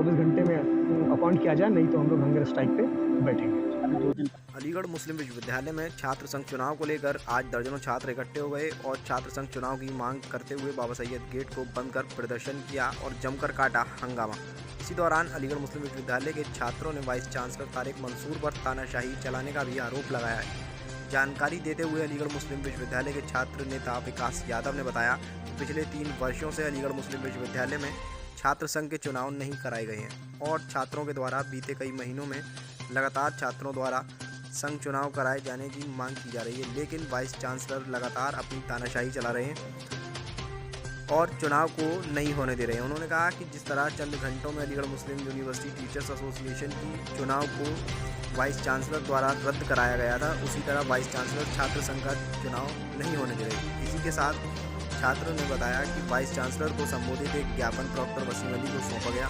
24 घंटे में अपॉइंट किया जाए, नहीं तो हम लोग हंगर स्ट्राइक पे बैठेंगे। अलीगढ़ मुस्लिम विश्वविद्यालय में छात्र संघ चुनाव को लेकर आज दर्जनों छात्र इकट्ठे हो गए और छात्र संघ चुनाव की मांग करते हुए बाबा सैयद गेट को बंद कर प्रदर्शन किया और जमकर काटा हंगामा। इसी दौरान अलीगढ़ मुस्लिम विश्वविद्यालय के छात्रों ने वाइस चांसलर तारिक मंसूर पर तानाशाही चलाने का भी आरोप लगाया है। जानकारी देते हुए अलीगढ़ मुस्लिम विश्वविद्यालय के छात्र नेता विकास यादव ने बताया कि पिछले 3 वर्षों से अलीगढ़ मुस्लिम विश्वविद्यालय में छात्र संघ के चुनाव नहीं कराए गए हैं और छात्रों के द्वारा बीते कई महीनों में लगातार छात्रों द्वारा संघ चुनाव कराए जाने की मांग की जा रही है, लेकिन वाइस चांसलर लगातार अपनी तानाशाही चला रहे हैं और चुनाव को नहीं होने दे रहे हैं। उन्होंने कहा कि जिस तरह चंद घंटों में अलीगढ़ मुस्लिम यूनिवर्सिटी टीचर्स एसोसिएशन की चुनाव को वाइस चांसलर द्वारा रद्द कराया गया था, उसी तरह वाइस चांसलर छात्र संघ का चुनाव नहीं होने दे रहे। इसी के साथ छात्रों ने बताया कि वाइस चांसलर को संबोधित एक ज्ञापन डॉक्टर वसीम अली को सौंपा गया,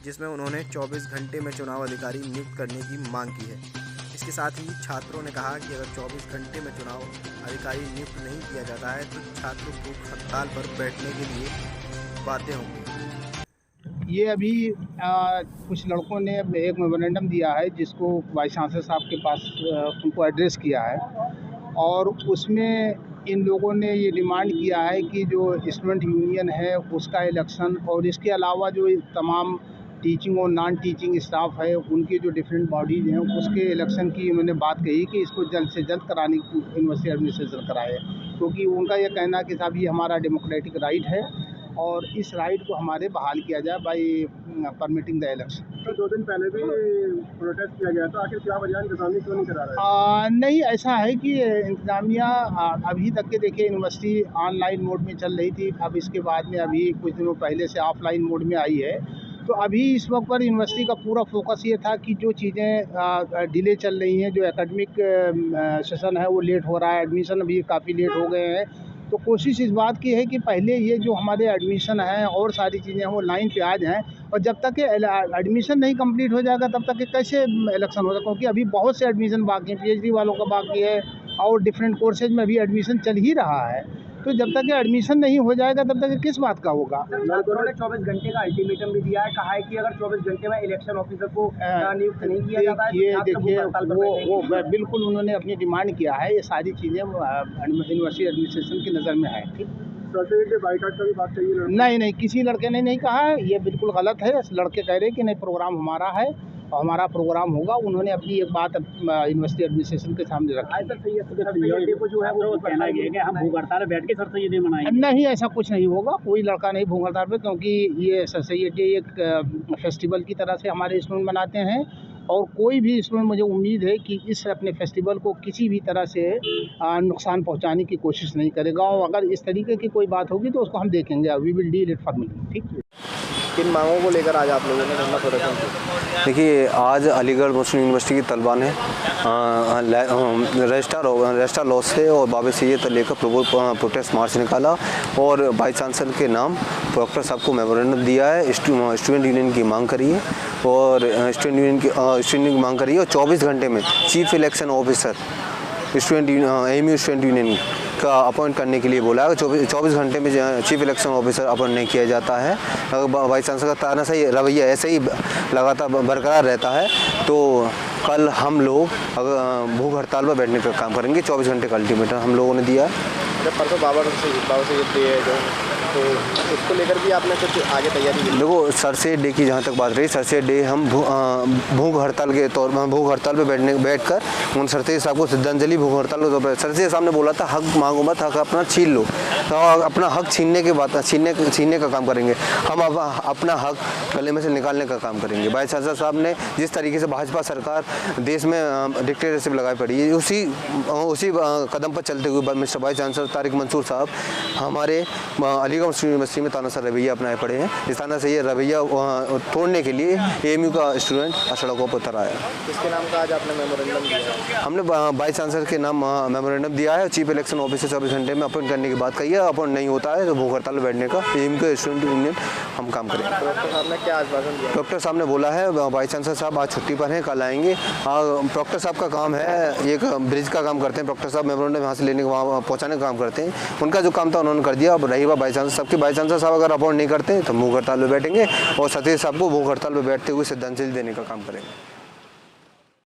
जिसमें उन्होंने 24 घंटे में चुनाव अधिकारी नियुक्त करने की मांग की है। इसके साथ ही छात्रों ने कहा कि अगर 24 घंटे में चुनाव अधिकारी नियुक्त नहीं किया जाता है तो छात्र भूख हड़ताल पर बैठने के लिए बाध्य होंगे। ये अभी कुछ लड़कों ने एक मेमोरेंडम दिया है जिसको वाइस चांसलर साहब के पास उनको एड्रेस किया है और उसमें इन लोगों ने ये डिमांड किया है कि जो स्टूडेंट यूनियन है उसका इलेक्शन और इसके अलावा जो तमाम टीचिंग और नॉन टीचिंग स्टाफ है उनकी जो डिफरेंट बॉडीज़ हैं उसके इलेक्शन की उन्होंने बात कही कि इसको जल्द से जल्द कराने की यूनिवर्सिटी एडमिनिस्ट्रेशन कराए, क्योंकि उनका ये कहना है कि साहब ये हमारा डेमोक्रेटिक राइट है और इस राइट को हमारे बहाल किया जाए बाई परमिटिंग द इलेक्शन। तो 2 दिन पहले भी प्रोटेस्ट किया गया था, आखिर क्या वजह इंतजामिया क्यों नहीं करा रहा है? नहीं, ऐसा है कि इंतज़ामिया अभी तक के देखिए यूनिवर्सिटी ऑनलाइन मोड में चल रही थी, अब इसके बाद में अभी कुछ दिनों पहले से ऑफलाइन मोड में आई है। तो अभी इस वक्त पर यूनिवर्सिटी का पूरा फोकस ये था कि जो चीज़ें डिले चल रही हैं, जो एकेडमिक सेशन है वो लेट हो रहा है, एडमिशन अभी काफ़ी लेट हो गए हैं, तो कोशिश इस बात की है कि पहले ये जो हमारे एडमिशन हैं और सारी चीज़ें हैं वो लाइन पे आ जाएँ और जब तक एडमिशन नहीं कंप्लीट हो जाएगा तब तक कैसे इलेक्शन होगा, क्योंकि अभी बहुत से एडमिशन बाकी हैं, पीएचडी वालों का बाकी है और डिफरेंट कोर्सेज में भी एडमिशन चल ही रहा है। तो जब तक एडमिशन नहीं हो जाएगा तब तक किस बात का होगा। उन्होंने 24 घंटे का अल्टीमेटम भी दिया है, कहा है कि अगर 24 घंटे में इलेक्शन ऑफिसर को नियुक्त नहीं किया जाता है ये देखिए वो बिल्कुल उन्होंने अपनी डिमांड किया है, ये सारी चीज़ें यूनिवर्सिटी एडमिनिस्ट्रेशन की नज़र में है। बाइकाट का भी बात कही? नहीं, किसी लड़के ने नहीं कहा है, ये बिल्कुल गलत है। लड़के कह रहे हैं कि नहीं प्रोग्राम हमारा है और हमारा प्रोग्राम होगा। उन्होंने अपनी एक बात यूनिवर्सिटी एडमिनिस्ट्रेशन के सामने रखी। को जो है वो कहना है कि हम भूख हड़ताल बैठ के सर सैयद मनाएंगे। नहीं, ऐसा कुछ नहीं होगा, कोई लड़का नहीं भूख हड़ताल पे, क्योंकि ये सर सैयद डे एक फेस्टिवल की तरह से हमारे स्टूडेंट मनाते हैं और कोई भी स्टूडेंट, मुझे उम्मीद है कि इस अपने फेस्टिवल को किसी भी तरह से नुकसान पहुंचाने की कोशिश नहीं करेगा और अगर इस तरीके की कोई बात होगी तो उसको हम देखेंगे। We will deal it formally. ठीक है। किन मांगों को लेकर आज आप लोगों ने धरना प्रदर्शन किया? देखिए, आज अलीगढ़ मुस्लिम यूनिवर्सिटी के तलबा ने रजिस्ट्रार लॉ से और बाबा सैयद को लेकर प्रोटेस्ट मार्च निकाला और वाइस चांसलर के नाम डॉक्टर साहब को मेमोरेंडम दिया है। स्टूडेंट यूनियन की मांग करी है और स्टूडेंट यूनियन की मांग करी है और 24 घंटे में chief election officer AMU student union का अपॉइंट करने के लिए बोला है। 24 घंटे में चीफ इलेक्शन ऑफिसर अपॉइंट नहीं किया जाता है, अगर वाइस चांसलर का तानाशाही रवैया ऐसे ही लगातार बरकरार रहता है तो कल हम लोग भूख हड़ताल पर बैठने का काम करेंगे। 24 घंटे का अल्टीमेटम हम लोगों ने दिया है। जब परसों बाबा सैयद डे है जो, तो उसको लेकर भी आपने कुछ आगे तैयारी की? देखो, सर सैयद डे की जहाँ तक बात रही, सर सैयद डे हम भूख हड़ताल के तौर पर भूख हड़ताल पे बैठकर उन सर सैयद साहब को श्रद्धांजलि भूख हड़ताल के तौर पर सर सैयद साहब ने बोला था हक मांगो मत, हक अपना छीन लो। तो अपना हक छीनने के बाद छीनने का काम करेंगे हम, अपना हक गले में से निकालने का काम करेंगे। वाइस चांसलर साहब ने जिस तरीके से भाजपा सरकार देश में डिक्टेटरशिप लगाई पड़ी है, उसी कदम पर चलते हुए mister vice chancellor Tariq Mansoor साहब हमारे अलीगढ़ मुस्लिम यूनिवर्सिटी में तानाशाही रवैया अपनाए पड़े हैं। इस तानाशाही रवैया तोड़ने के लिए AMU का स्टूडेंट सड़कों पर उतर आया। किसके नाम का आज आपने मेमोरेंडम दिया? हमने वाइस चांसलर के नाम मेमोरेंडम दिया है। चीफ इलेक्शन ऑफिसर 24 घंटे में अपॉइंट करने की बात कही है। अपॉइंट नहीं होता है तो भूख हड़ताल बैठने का AMU का स्टूडेंट यूनियन हम काम करेंगे। डॉक्टर साहब ने क्या आश्वासन दिया? डॉक्टर साहब ने बोला है वाइस चांसलर साहब आज छुट्टी पर हैं, कल आएंगे। डॉक्टर साहब का काम है, एक ब्रिज का काम करते हैं डॉक्टर साहब, मेमोरेंडम यहाँ से लेने के वहाँ पहुँचाने का काम करते हैं। उनका जो काम था उन्होंने कर दिया। अब रही बात वाइस चांसलर साहब की, वाइस चांसलर साहब अगर अपॉइंट नहीं करते तो भूख हड़ताल पर बैठेंगे और सतीश साहब को भूख हड़ताल पर बैठते हुए श्रद्धांजलि देने का काम करेंगे।